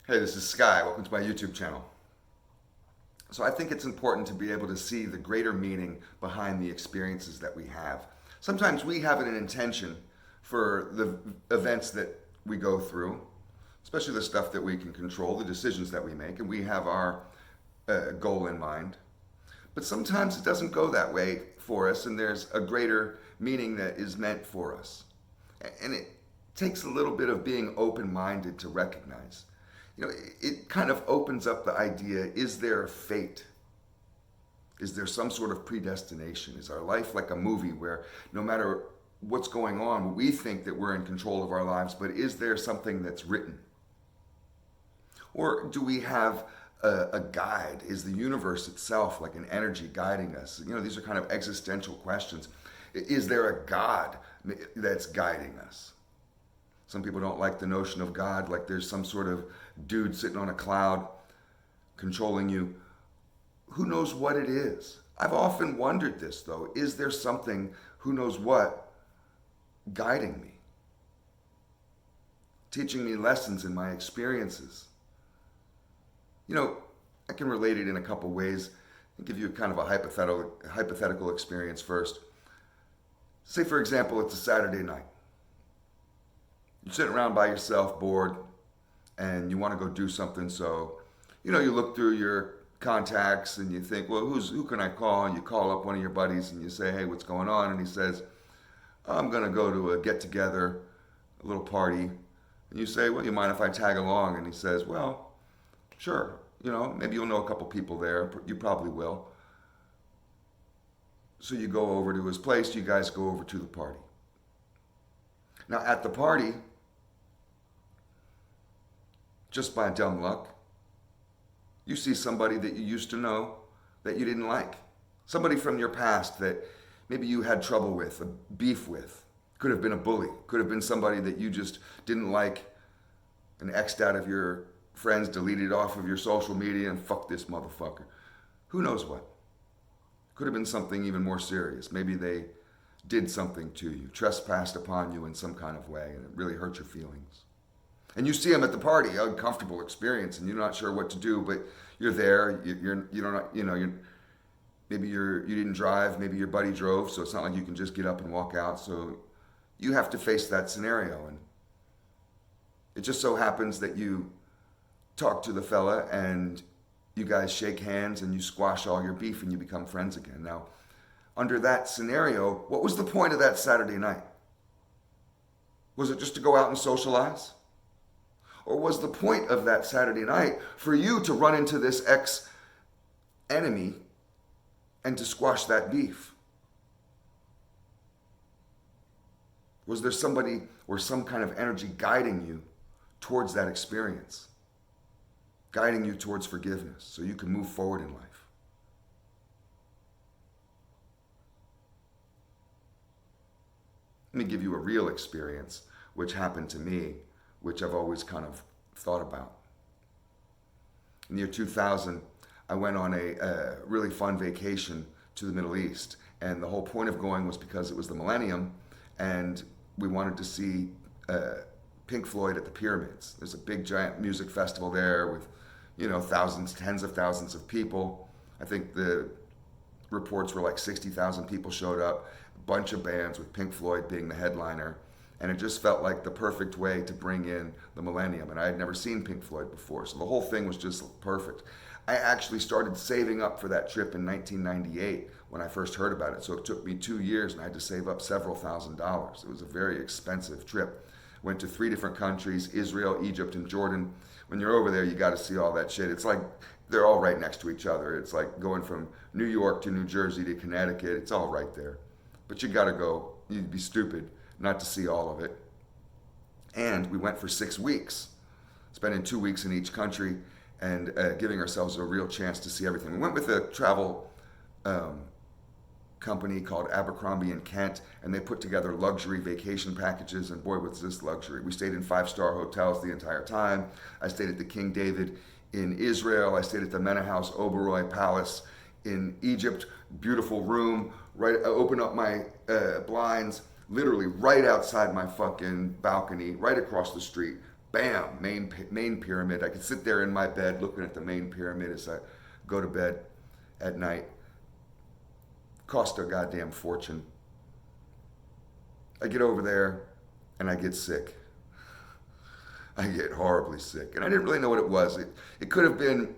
Hey, this is Sky. Welcome to my YouTube channel. So I think it's important to be able to see the greater meaning behind the experiences that we have. Sometimes we have an intention for the events that we go through, especially the stuff that we can control, the decisions that we make, and we have our goal in mind. But sometimes it doesn't go that way for us, and there's a greater meaning that is meant for us. And it takes a little bit of being open-minded to recognize. It kind of opens up the idea, is there a fate? Is there some sort of predestination? Is our life like a movie where no matter what's going on, we think that we're in control of our lives, but is there something that's written? Or do we have a guide? Is the universe itself like an energy guiding us? These are kind of existential questions. Is there a God that's guiding us? Some people don't like the notion of God, like there's some sort of dude sitting on a cloud controlling you. Who knows what it is? I've often wondered this, though. Is there something, who knows what, guiding me? Teaching me lessons in my experiences? I can relate it in a couple ways. I'll give you kind of a hypothetical experience first. Say, for example, it's a Saturday night. You're sitting around by yourself, bored, and you want to go do something. So, you look through your contacts and you think, well, who can I call? And you call up one of your buddies and you say, hey, what's going on? And he says, I'm going to go to a get-together, a little party. And you say, well, you mind if I tag along? And he says, well, sure. Maybe you'll know a couple people there. You probably will. So you go over to his place. You guys go over to the party. Now, at the party, just by dumb luck, you see somebody that you used to know that you didn't like. Somebody from your past that maybe you had trouble with, a beef with. Could have been a bully. Could have been somebody that you just didn't like and X'd out of your friends, deleted off of your social media, and fuck this motherfucker. Who knows what? Could have been something even more serious. Maybe they did something to you, trespassed upon you in some kind of way, and it really hurt your feelings. And you see them at the party, uncomfortable experience, and you're not sure what to do, but you're there. Maybe you didn't drive, maybe your buddy drove, so it's not like you can just get up and walk out. So you have to face that scenario, and it just so happens that you talk to the fella, and you guys shake hands, and you squash all your beef, and you become friends again. Now, under that scenario, what was the point of that Saturday night? Was it just to go out and socialize? Or was the point of that Saturday night for you to run into this ex-enemy and to squash that beef? Was there somebody or some kind of energy guiding you towards that experience? Guiding you towards forgiveness so you can move forward in life? Let me give you a real experience which happened to me, which I've always kind of thought about. In the year 2000, I went on a really fun vacation to the Middle East. And the whole point of going was because it was the millennium and we wanted to see Pink Floyd at the pyramids. There's a big giant music festival there with, thousands, tens of thousands of people. I think the reports were like 60,000 people showed up, a bunch of bands with Pink Floyd being the headliner. And it just felt like the perfect way to bring in the millennium. And I had never seen Pink Floyd before, so the whole thing was just perfect. I actually started saving up for that trip in 1998 when I first heard about it. So it took me 2 years and I had to save up several $1,000s. It was a very expensive trip. Went to 3 different countries, Israel, Egypt, and Jordan. When you're over there, you got to see all that shit. It's like they're all right next to each other. It's like going from New York to New Jersey to Connecticut. It's all right there. But you got to go. You'd be stupid not to see all of it. And we went for 6 weeks, spending 2 weeks in each country and giving ourselves a real chance to see everything. We went with a travel company called Abercrombie and Kent, and they put together luxury vacation packages, and boy, was this luxury. We stayed in 5-star hotels the entire time. I stayed at the King David in Israel. I stayed at the Mena House Oberoi Palace in Egypt. Beautiful room. Right, I opened up my blinds, literally right outside my fucking balcony, right across the street. Bam, main pyramid. I could sit there in my bed looking at the main pyramid as I go to bed at night. Cost a goddamn fortune. I get over there and I get sick. I get horribly sick. And I didn't really know what it was. It could have been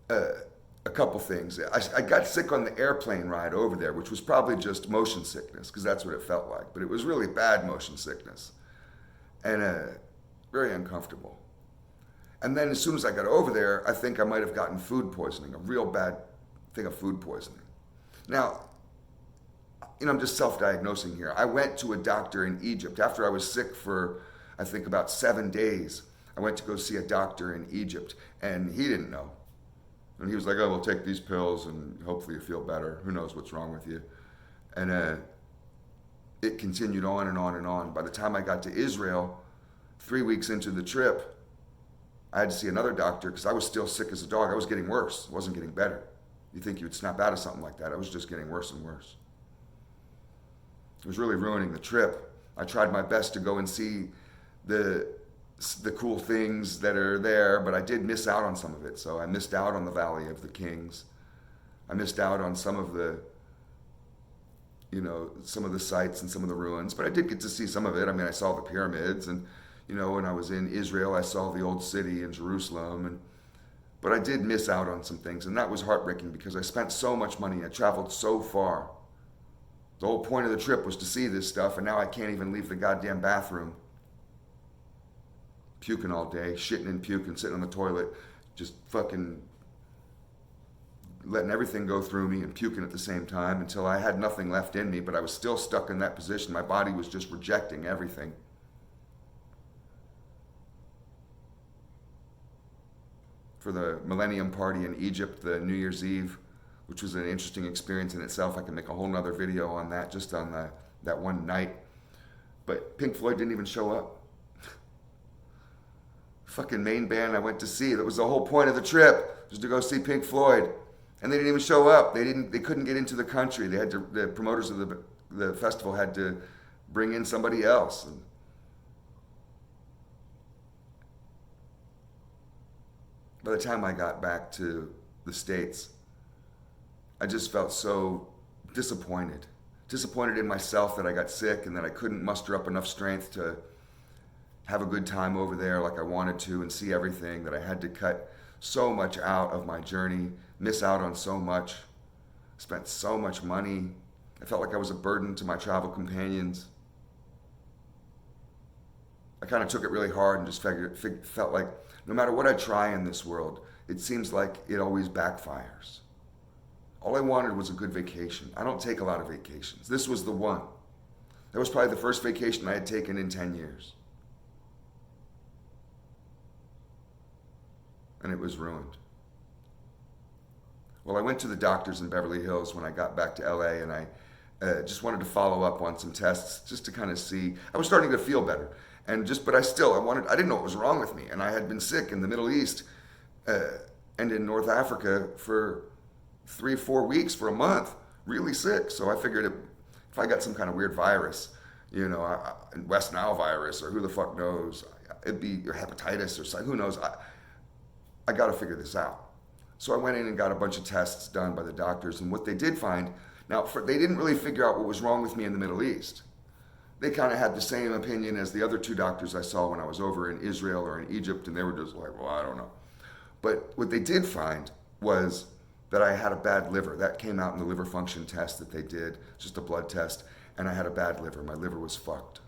a couple things. I got sick on the airplane ride over there, which was probably just motion sickness, because that's what it felt like. But it was really bad motion sickness. And very uncomfortable. And then as soon as I got over there, I think I might have gotten food poisoning, a real bad thing of food poisoning. Now, I'm just self-diagnosing here. I went to a doctor in Egypt. After I was sick for, I think, about 7 days, I went to go see a doctor in Egypt, and he didn't know. And he was like, oh, we'll take these pills, and hopefully you feel better. Who knows what's wrong with you? And it continued on and on and on. By the time I got to Israel, 3 weeks into the trip, I had to see another doctor because I was still sick as a dog. I was getting worse. It wasn't getting better. You think you would snap out of something like that. I was just getting worse and worse. It was really ruining the trip. I tried my best to go and see the cool things that are there, but I did miss out on some of it. So I missed out on the Valley of the Kings. I missed out on some of the sites and some of the ruins, but I did get to see some of it. I mean, I saw the pyramids, and when I was in Israel, I saw the old city in Jerusalem, but I did miss out on some things, and that was heartbreaking because I spent so much money. I traveled so far. The whole point of the trip was to see this stuff, and now I can't even leave the goddamn bathroom. Puking all day, shitting and puking, sitting on the toilet, just fucking letting everything go through me and puking at the same time until I had nothing left in me, but I was still stuck in that position. My body was just rejecting everything. For the Millennium Party in Egypt, the New Year's Eve, which was an interesting experience in itself. I can make a whole nother video on that, just on that one night. But Pink Floyd didn't even show up. Fucking main band I went to see. That was the whole point of the trip, was to go see Pink Floyd. And they didn't even show up. They couldn't get into the country. The promoters of the festival had to bring in somebody else. And by the time I got back to the States, I just felt so disappointed. Disappointed in myself that I got sick and that I couldn't muster up enough strength to have a good time over there like I wanted to and see everything, that I had to cut so much out of my journey, miss out on so much, spent so much money. I felt like I was a burden to my travel companions. I kind of took it really hard and just felt like no matter what I try in this world, it seems like it always backfires. All I wanted was a good vacation. I don't take a lot of vacations. This was the one. That was probably the first vacation I had taken in 10 years. And it was ruined. Well, I went to the doctors in Beverly Hills when I got back to LA, and I just wanted to follow up on some tests just to kind of see. I was starting to feel better. But I didn't know what was wrong with me. And I had been sick in the Middle East and in North Africa for 3 or 4 weeks, for a month, really sick. So I figured if I got some kind of weird virus, West Nile virus, or who the fuck knows, it'd be hepatitis or something, who knows. I got to figure this out. So I went in and got a bunch of tests done by the doctors. And what they did find, they didn't really figure out what was wrong with me in the Middle East. They kind of had the same opinion as the other 2 doctors I saw when I was over in Israel or in Egypt, and they were just like, well, I don't know. But what they did find was that I had a bad liver. That came out in the liver function test that they did, just a blood test, and I had a bad liver. My liver was fucked.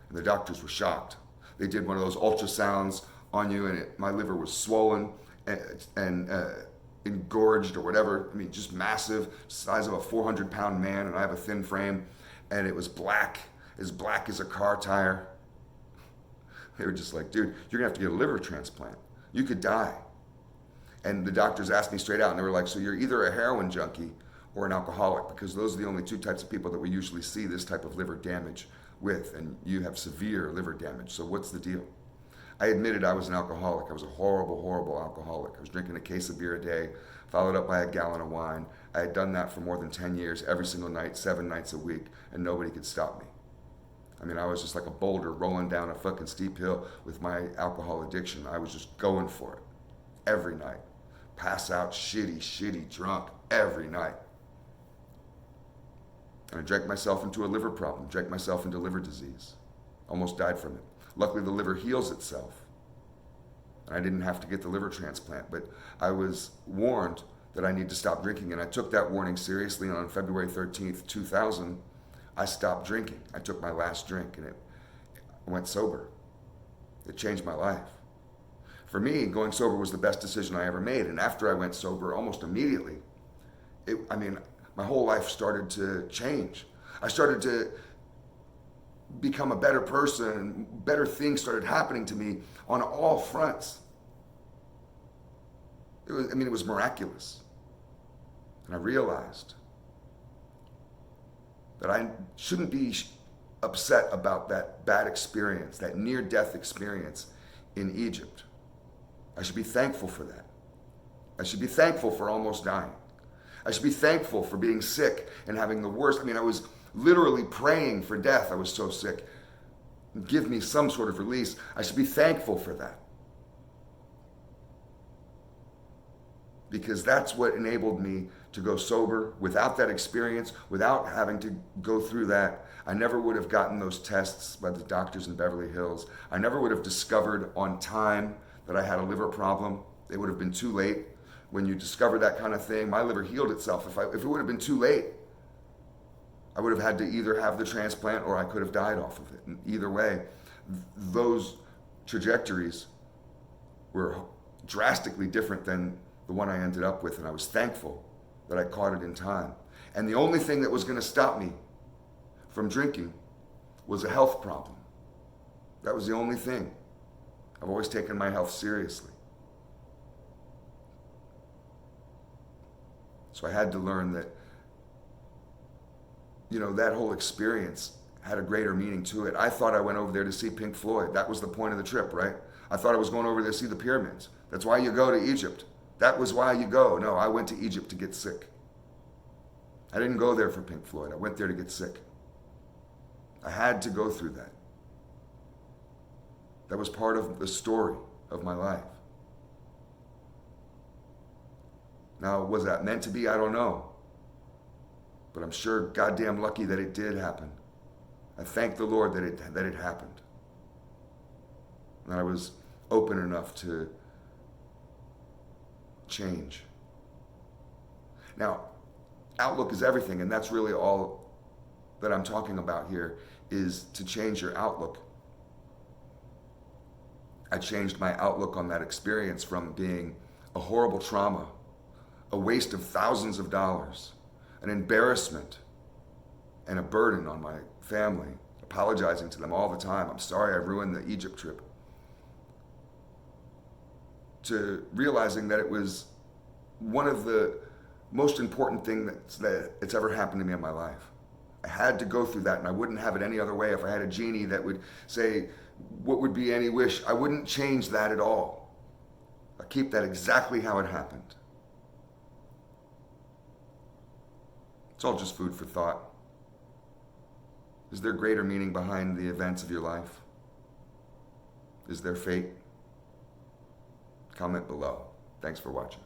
And the doctors were shocked. They did one of those ultrasounds on you, and my liver was swollen and engorged or whatever. I mean, just massive, size of a 400-pound man, and I have a thin frame. And it was black as a car tire. They were just like, dude, you're gonna have to get a liver transplant. You could die. And the doctors asked me straight out, and they were like, so you're either a heroin junkie or an alcoholic, because those are the only 2 types of people that we usually see this type of liver damage with, and you have severe liver damage, so what's the deal? I admitted I was an alcoholic. I was a horrible, horrible alcoholic. I was drinking a case of beer a day, followed up by a gallon of wine. I had done that for more than 10 years, every single night, 7 nights a week, and nobody could stop me. I mean, I was just like a boulder rolling down a fucking steep hill with my alcohol addiction. I was just going for it every night. Pass out shitty drunk every night. And I drank myself into a liver problem, drank myself into liver disease. Almost died from it. Luckily, the liver heals itself. And I didn't have to get the liver transplant, but I was warned that I need to stop drinking, and I took that warning seriously, and on February 13th, 2000, I stopped drinking. I took my last drink, and I went sober. It changed my life. For me, going sober was the best decision I ever made, and after I went sober, almost immediately, my whole life started to change. I started to become a better person. Better things started happening to me on all fronts. It was miraculous. And I realized that I shouldn't be upset about that bad experience, that near-death experience in Egypt. I should be thankful for that. I should be thankful for almost dying. I should be thankful for being sick and having the worst. I was literally praying for death. I was so sick. Give me some sort of release. I should be thankful for that. Because that's what enabled me to go sober. Without that experience, without having to go through that, I never would have gotten those tests by the doctors in Beverly Hills. I never would have discovered on time that I had a liver problem. It would have been too late. When you discover that kind of thing, my liver healed itself. If it would have been too late, I would have had to either have the transplant or I could have died off of it. And either way, those trajectories were drastically different than the one I ended up with, and I was thankful that I caught it in time. And the only thing that was going to stop me from drinking was a health problem. That was the only thing. I've always taken my health seriously. So I had to learn that, that whole experience had a greater meaning to it. I thought I went over there to see Pink Floyd. That was the point of the trip, right? I thought I was going over there to see the pyramids. That's why you go to Egypt. That was why you go. No, I went to Egypt to get sick. I didn't go there for Pink Floyd. I went there to get sick. I had to go through that. That was part of the story of my life. Now, was that meant to be? I don't know. But I'm sure goddamn lucky that it did happen. I thank the Lord that it happened. And I was open enough to change. Now, outlook is everything, and that's really all that I'm talking about here, is to change your outlook. I changed my outlook on that experience from being a horrible trauma, a waste of thousands of dollars, an embarrassment, and a burden on my family, apologizing to them all the time. I'm sorry I ruined the Egypt trip. To realizing that it was one of the most important things that it's ever happened to me in my life. I had to go through that, and I wouldn't have it any other way. If I had a genie that would say, what would be any wish? I wouldn't change that at all. I keep that exactly how it happened. It's all just food for thought. Is there greater meaning behind the events of your life? Is there fate? Comment below. Thanks for watching.